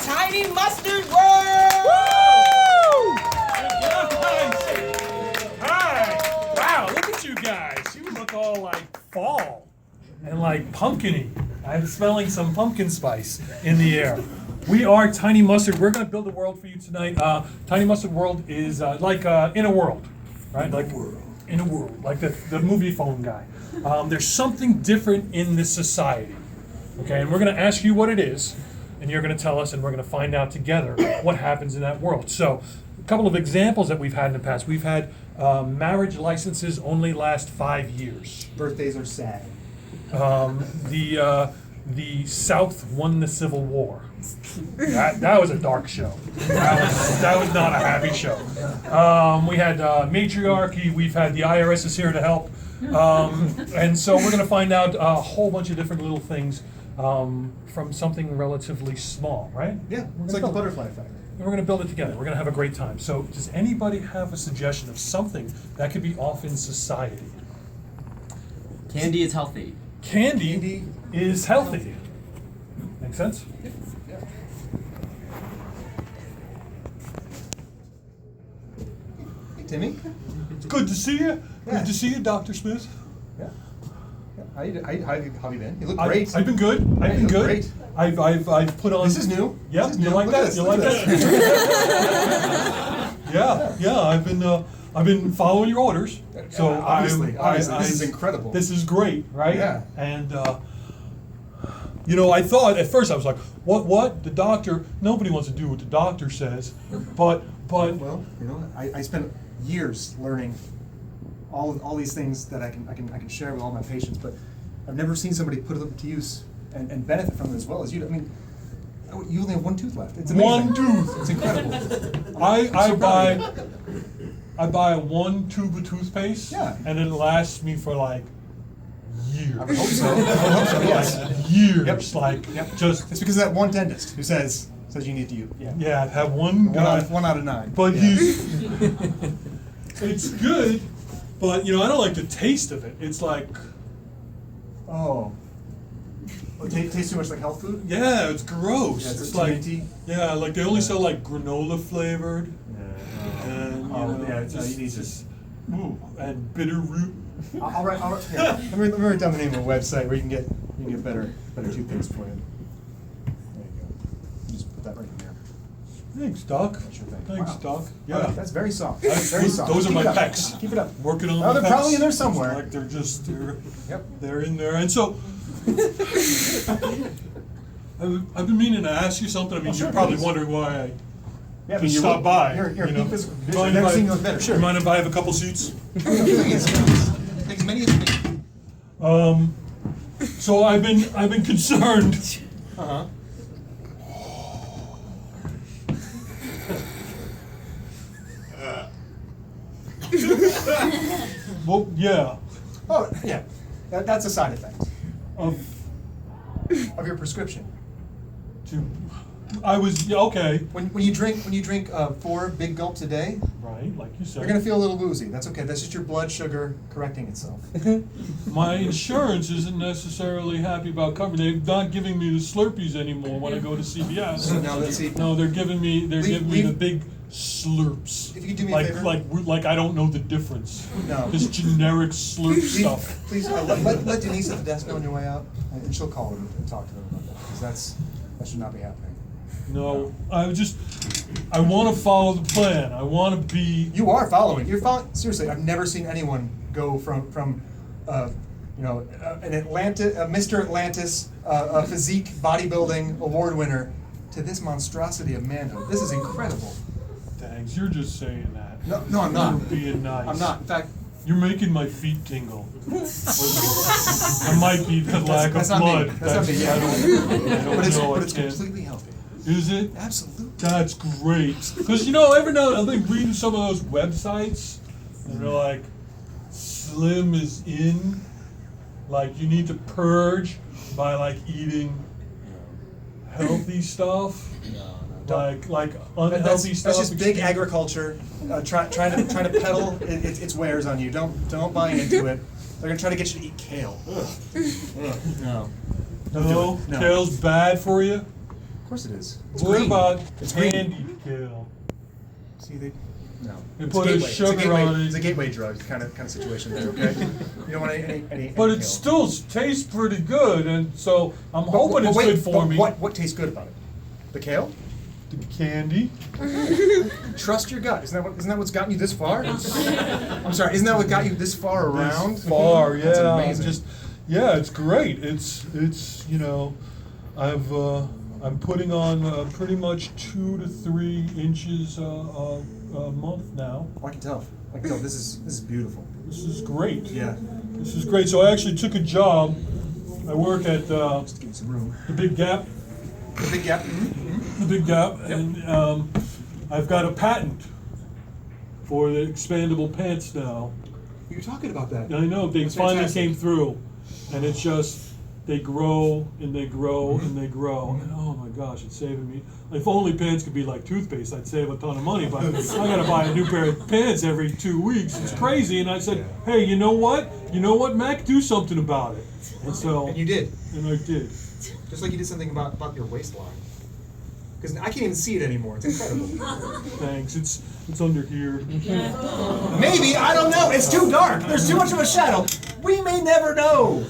Tiny Mustard World! Woo! Hi! Wow, look at you guys. You look all like fall and like pumpkiny. I'm smelling some pumpkin spice in the air. We are Tiny Mustard. We're going to build a world for you tonight. Tiny Mustard World is like in a world, right? Like in a world, like the movie phone guy. There's something different in this society, okay? And we're going to ask you what it is, and you're going to tell us, and we're going to find out together what happens in that world. So, a couple of examples that we've had in the past. We've had marriage licenses only last 5 years. Birthdays are sad. The South won the Civil War. That was a dark show. That was not a happy show. We had matriarchy. We've had the IRS is here to help. And so we're going to find out a whole bunch of different little things from something relatively small, right? Yeah, it's like the butterfly effect. And we're going to build it together. We're going to have a great time. So does anybody have a suggestion of something that could be off in society? Candy is healthy. Candy is healthy. Make sense? Yeah. Hey, Timmy. It's good to see you. Yeah. Good to see you, Dr. Smith. Yeah. How you been? You look great. I've been good. I've been you look good. great. I've put on. This is new. Yeah, This is you new. like Look at that? this, You look like at that? Yeah. I've been following your orders. So Obviously, this I- is incredible. This is great, right? Yeah. And I thought at first I was like, what? The doctor? Nobody wants to do what the doctor says, but. Well, I spent years learning all these things that I can share with all my patients, but I've never seen somebody put them to use and benefit from it as well as you do. I mean, you only have one tooth left. It's amazing. One tooth. It's incredible. I buy one tube of toothpaste, Yeah. and it lasts me for like years. I would hope so. Yes. Like years, Yep. like Yep. just It's because of that one dentist who says you need to use. Yeah. yeah. I have one guy, One out of 9. but Yeah. it's good, but I don't like the taste of it. It's like Oh. Well, tastes too much like health food? yeah, it's gross. Yeah, it's like minty. yeah, like they only sell like granola flavored, and you need this. and bitter root. I'll write. Here, let me write down the name of a website where you can get better toothpaste for you. There you go. Just put that right in there. Thanks, Doc. Sure thing. Thanks, Wow. Doc. Oh, Yeah. that's very soft. That's- Very soft. those are Keep my it up. pecs. Keep it up. Working on Oh, my they're pecs. probably in there somewhere. Like they're Yep. they're in there. And so I've been meaning to ask you something. I mean, Oh, sure, you're probably please. wondering why Yeah, I just stopped by. You're you know. peak physical Mind condition. I've if never I- seen you look better. Sure. You mind if I have a couple seats? Please. Take as many as you need. So I've been concerned. Uh-huh. Well, yeah. Oh, yeah. That's a side effect Of of your prescription. okay. When you drink 4 big gulps a day, Right, like you said. you're gonna feel a little woozy. That's okay. That's just your blood sugar correcting itself. My insurance isn't necessarily happy about covering. They're not giving me the Slurpees anymore when I go to CVS. Now let's see. No, they're giving me the Leave- big slurps. If you could do me a like favor. like I don't know the difference. No. This generic slurp stuff. Please let Denise at the desk know on your way out, and she'll call them and talk to them about that, because that should not be happening. No, I want to follow the plan. I want to be. You are following. You're following. Seriously, I've never seen anyone go from an Mr. Atlantis, a physique bodybuilding award winner, to this monstrosity of manhood. This is incredible. Thanks. You're just saying that. No, I'm not. You're being nice. I'm not. In fact, You're making my feet tingle. It might be the lack that's of not me. blood. That's not me, yeah. I don't but it's know. I but it's can't- completely healthy. Is it? Absolutely. That's great. Because, every now and then I've been reading some of those websites, and they're like, slim is in. Like, you need to purge by, like, eating healthy stuff. Like unhealthy stuff. That's just big agriculture, trying to peddle its wares on you. Don't buy into it. They're gonna try to get you to eat kale. Ugh. No. No? No. Kale's bad for you? Of course it is. It's What green. about It's green. candied kale? See, no. They It's put a gateway. sugar it's a gateway, on it. It's a gateway drug kind of situation there, okay? You don't want any But it kale. still tastes pretty good, and so I'm But- hoping but it's wait, good for but me. What tastes good about it? The kale? The candy? Trust your gut. Isn't that what's gotten you this far? I'm sorry. Isn't that what got you this far around? This far, yeah. That's I'm amazing. it's great. It's you know, I'm putting on pretty much 2 to 3 inches a month now. Oh, I can tell. This is beautiful. This is great. Yeah. This is great. So I actually took a job. I work at Just to give you some room. the Big Gap. The big gap. The Big Gap, and I've got a patent for the expandable pants now. You were talking about that. I know, they That's finally fantastic. came through, and it's just, they grow and they grow and they grow, and oh my gosh, it's saving me. If only pants could be like toothpaste, I'd save a ton of money, but I gotta buy a new pair of pants every 2 weeks. It's crazy, and I said, hey, you know what, Mac, do something about it. And so, And you did. and I did. Just like you did something about your waistline. Because I can't even see it anymore. It's incredible. Thanks, it's under here. Maybe, I don't know. It's too dark. There's too much of a shadow. We may never know.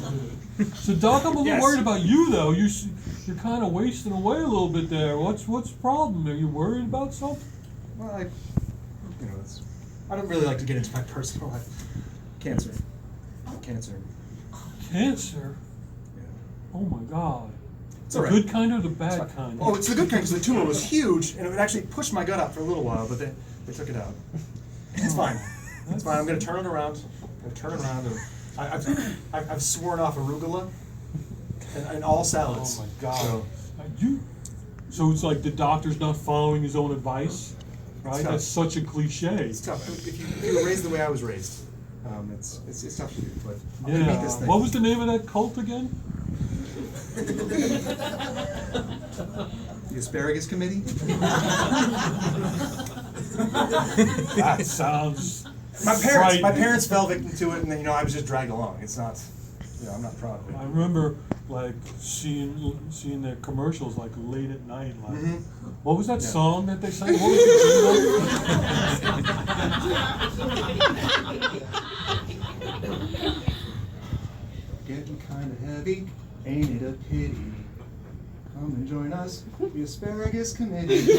So Doc, I'm a little Yes. worried about you though. You're kind of wasting away a little bit there. What's the problem? Are you worried about something? Well, I don't really like to get into my personal life. Cancer. Cancer? Yeah. Oh my God. It's The all right. good kind or the bad kind? Oh, it's the good kind because the tumor was huge and it would actually push my gut out for a little while, but they took it out. It's fine. It's fine. I'm going to turn it around. And I've sworn off arugula and all salads. Oh my God. So, So it's like the doctor's not following his own advice, right? tough. That's such a cliche. it's tough. If you were raised the way I was raised, it's tough to do. But I'm going to beat this Yeah. thing. What was the name of that cult again? The asparagus committee? That sounds. My frightening. parents fell victim to it, and then I was just dragged along. It's not, I'm not proud of it. I remember like seeing their commercials like late at night. Like, Mhm. what was that Yeah. song that they sang? What was the Getting kind of heavy, ain't it a pity? Come and join us, the asparagus committee. Yeah,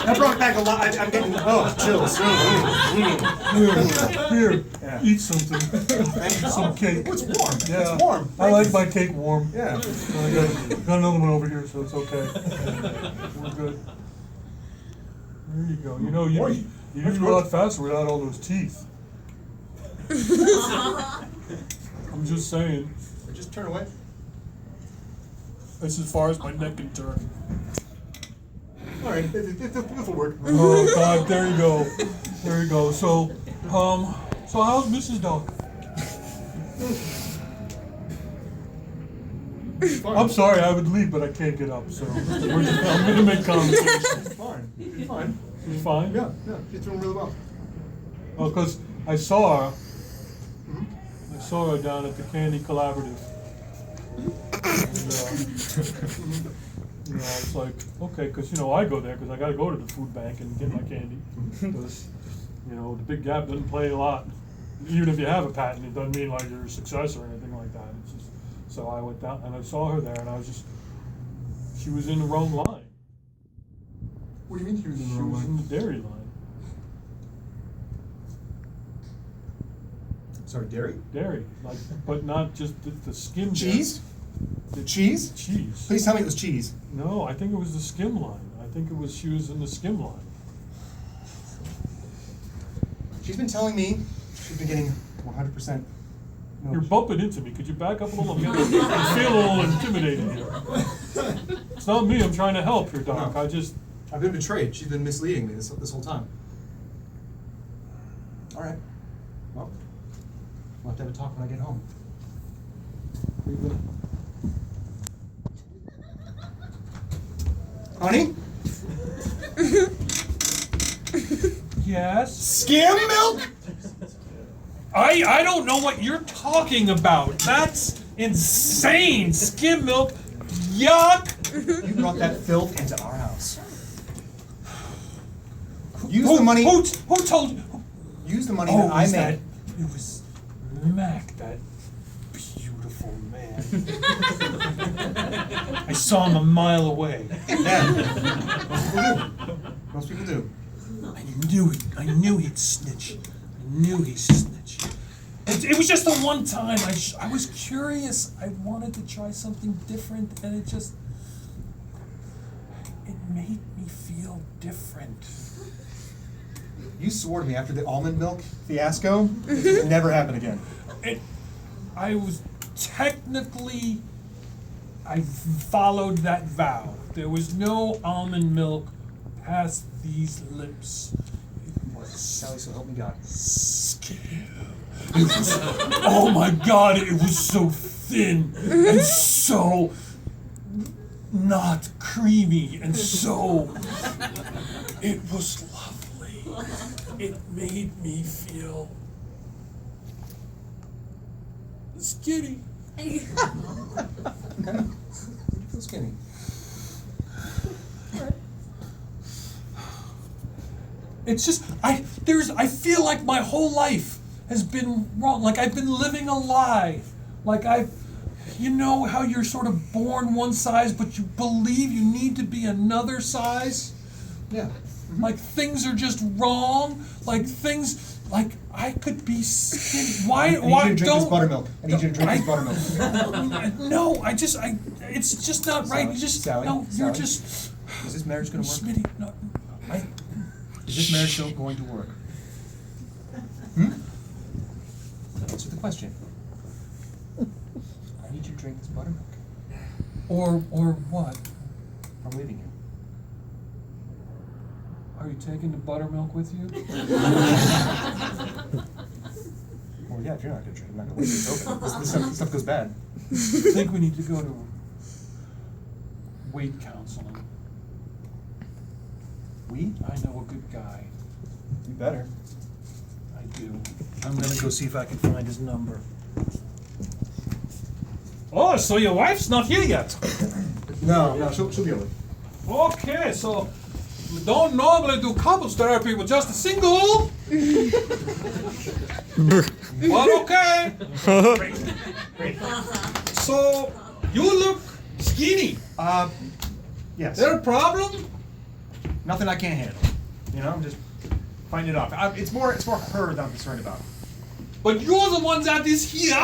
that brought back a lot. I'm getting chills. Here, Yeah. eat something. Some cake. Oh, it's warm. Yeah. It's warm. I like my cake warm. Yeah. I got another one over here, so it's okay. We're good. There you go. You Boy, eat that's a good. lot faster without all those teeth. I'm just saying. Just turn away. That's as far as my neck can turn. All right, it'll work. Oh God, there you go. There you go. So how's Mrs. Dog? I'm sorry, I would leave, but I can't get up, so I'm gonna make conversation. It's fine. It's fine. She's fine? Yeah, she's doing really well. Oh, because I saw her. I saw her down at the Candy Collaborative. And, it's like, okay, because, I go there because I got to go to the food bank and get my candy. Because, the Big Gap doesn't play a lot. Even if you have a patent, it doesn't mean like you're a success or anything like that. It's just, so I went down and I saw her there and she was in the wrong line. What do you mean she was in the She wrong was in line? the dairy line. Sorry, dairy? Dairy, like, but not just the skim. Cheese? The Cheese? cheese. Please tell me it was cheese. No, I think it was the skim line. I think she was in the skim line. She's been telling me she's been getting 100% milk. You're bumping into me. Could you back up a little? I'm feeling a little intimidated here. It's not me. I'm trying to help here, Doc. No. I I've been betrayed. She's been misleading me this whole time. All right. Well, we'll have to have a talk when I get home. Where you going? Honey? Yes. Skim milk? I don't know what you're talking about. That's insane. Skim milk. Yuck! You brought that filth into our house. Use the money. Who told you? Use the money that I made. It was Mac, that beautiful man. I saw him a mile away. Yeah. Most people do. I knew it. I knew he'd snitch. I knew he'd snitch. It was just the one time. I was curious. I wanted to try something different, and it made me feel different. You swore to me after the almond milk fiasco, it would never happen again. I was technically, I followed that vow. There was no almond milk past these lips. It was Sally, so help me God. It was, oh my God, it was so thin and so not creamy and so, it was lovely. It made me feel skinny. Okay. You feel skinny. It's just, I feel like my whole life has been wrong. Like I've been living a lie. Like you know how you're sort of born one size, but you believe you need to be another size? Yeah. Like things are just wrong. Like things, like I could be skinny. Why I need you to drink don't? this buttermilk. I need you to drink this buttermilk. No, it's just not right. Sally, You just, Sally, no, you're Sally. just, Is this marriage gonna work? Smitty, no, Is this marriage still going to work? Hmm? Answer the question. I need you to drink this buttermilk. or what? I'm leaving you. Are you taking the buttermilk with you? Well, yeah, if you're not gonna drink, I'm not gonna leave it open. This stuff goes bad. I think we need to go to weight counseling. We? I know a good guy. You better. I do. I'm gonna go see if I can find his number. Oh, so your wife's not here yet? No, she'll be able to. Okay, so we don't normally do couples therapy with just a single. But okay. Great. So you look skinny. Yes. Is there a problem? Nothing I can't handle. You know, I'm just fighting it off. It's more her that I'm concerned about. But you're the one that is here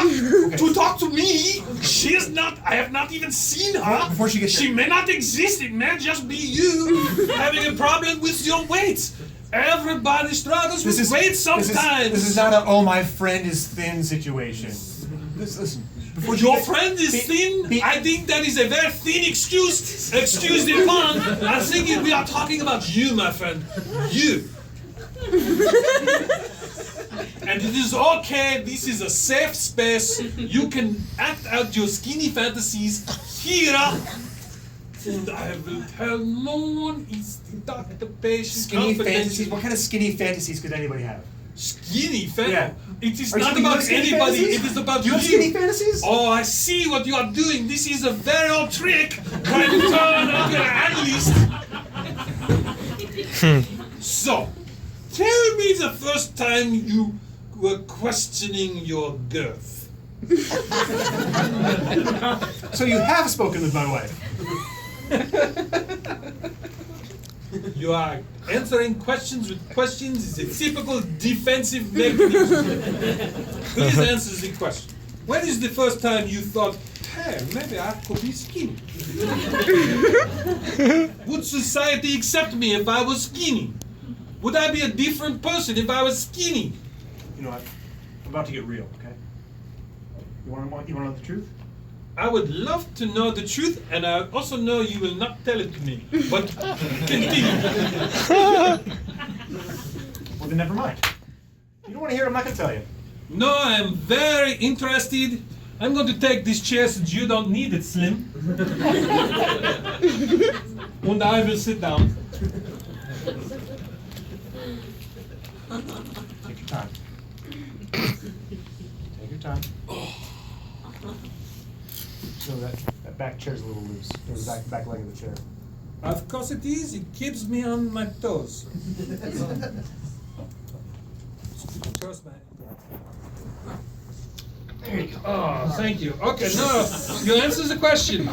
to talk to me. She is not. I have not even seen her. Before she gets She may not exist. It may just be you having a problem with your weight. Everybody struggles with weight sometimes. This is not a my friend is thin situation. Listen. Your friend is thin? I think that is a very thin excuse. Excuse the pun. I think we are talking about you, my friend. You. And it is okay. This is a safe space. You can act out your skinny fantasies here. And I will tell no one. Is the doctor, patient, Skinny confidential. fantasies? What kind of skinny fantasies could anybody have? Skinny fantasy? Yeah. It is Are you not having about skinny anybody. fantasies? It is about Do you have skinny fantasies? Oh, I see what you are doing. This is a very old trick. Trying to turn up an analyst. So, tell me the first time you were questioning your girth. So you have spoken with my wife. You are answering questions with questions. It's a typical defensive mechanism. Please answer the question. When is the first time you thought, hey, maybe I could be skinny? Would society accept me if I was skinny? Would I be a different person if I was skinny? You know what? I'm about to get real, okay? You want to know the truth? I would love to know the truth, and I also know you will not tell it to me. But continue. Well, then never mind. You don't want to hear it, I'm not going to tell you. No, I am very interested. I'm going to take this chair since you don't need it, Slim. And I will sit down. Take your time. Take your time. So that back chair's a little loose. There's the back leg of the chair. Of course it is. It keeps me on my toes. Toes, man. There you go. Oh, thank you. Okay, now you answer the question.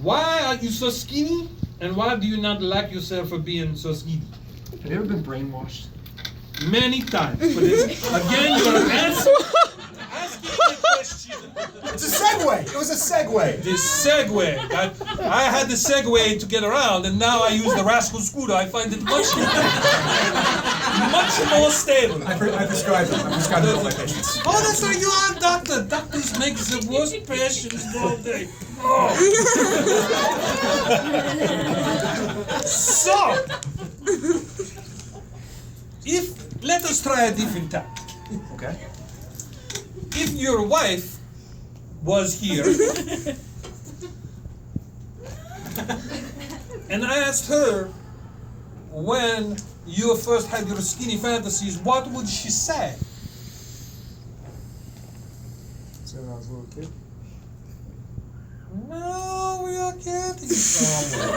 Why are you so skinny, and why do you not like yourself for being so skinny? Have you ever been brainwashed? Many times. But again, you're asking the question. It's a segue. It was a segue. The segue. I had the segue to get around, and now I use the rascal scooter. I find it much more stable. I prescribe them. I prescribe them to all my patients. Oh, that's right. You are a doctor. Doctors make the worst patients all day. Oh. So, let us try a different tack. Okay. If your wife was here and I asked her when you first had your skinny fantasies, what would she say? So when I was a little kid. No, we are getting somewhere.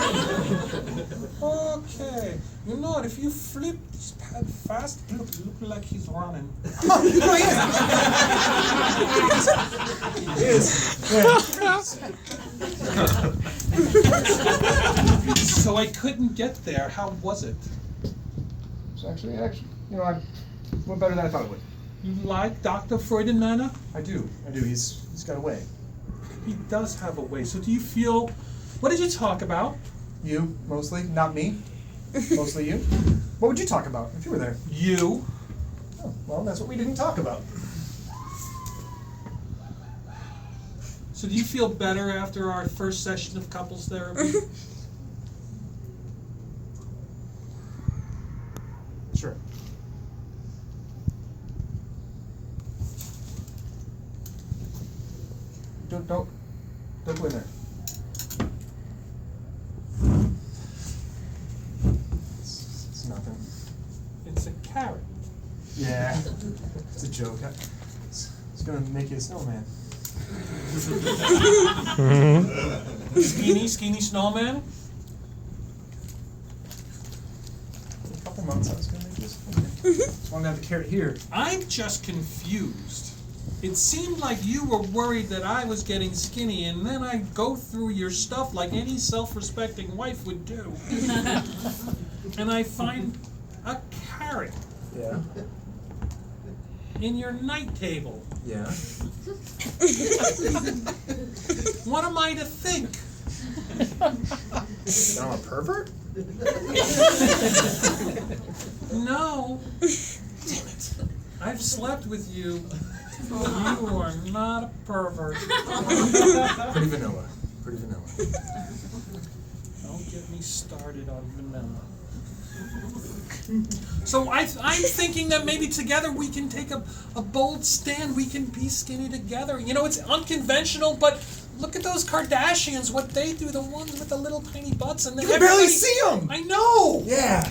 Okay. You know what? If you flip this pad fast, look like he's running. So I couldn't get there. How was it? So actually, you know, I went better than I thought it would. You like Dr. Freudenmanner? I do. He's got a way. He does have a way. So do you feel, what did you talk about? You, mostly, not me. Mostly you. What would you talk about if you were there? You. Oh, well, that's what we didn't talk about. So do you feel better after our first session of couples therapy? Sure. Don't go in there. It's nothing. It's a carrot. Yeah, it's a joke. It's gonna make you a snowman. Skinny snowman? In a couple months I was gonna make this. Just wanted to have the carrot here. I'm just confused. It seemed like you were worried that I was getting skinny, and then I'd go through your stuff like any self-respecting wife would do. And I find a carrot Yeah. in your night table. Yeah. What am I to think? That I'm a pervert? No. Damn it. I've slept with you. You are not a pervert. Pretty vanilla. Pretty vanilla. Don't get me started on vanilla. So I'm thinking that maybe together we can take a bold stand. We can be skinny together. You know, it's unconventional, but look at those Kardashians, what they do, the ones with the little tiny butts. And You can barely see them! I know! Yeah.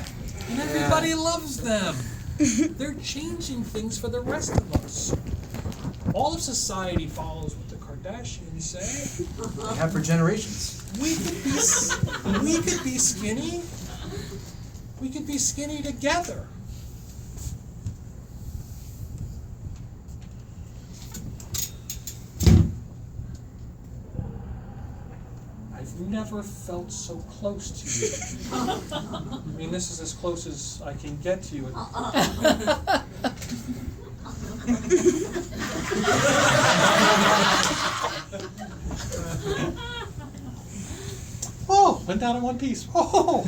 And everybody loves them. They're changing things for the rest of us. All of society follows what the Kardashians say. They have for generations. We could be skinny. We could be skinny together. I've never felt so close to you. I mean, this is as close as I can get to you. Oh, went down in one piece. Oh!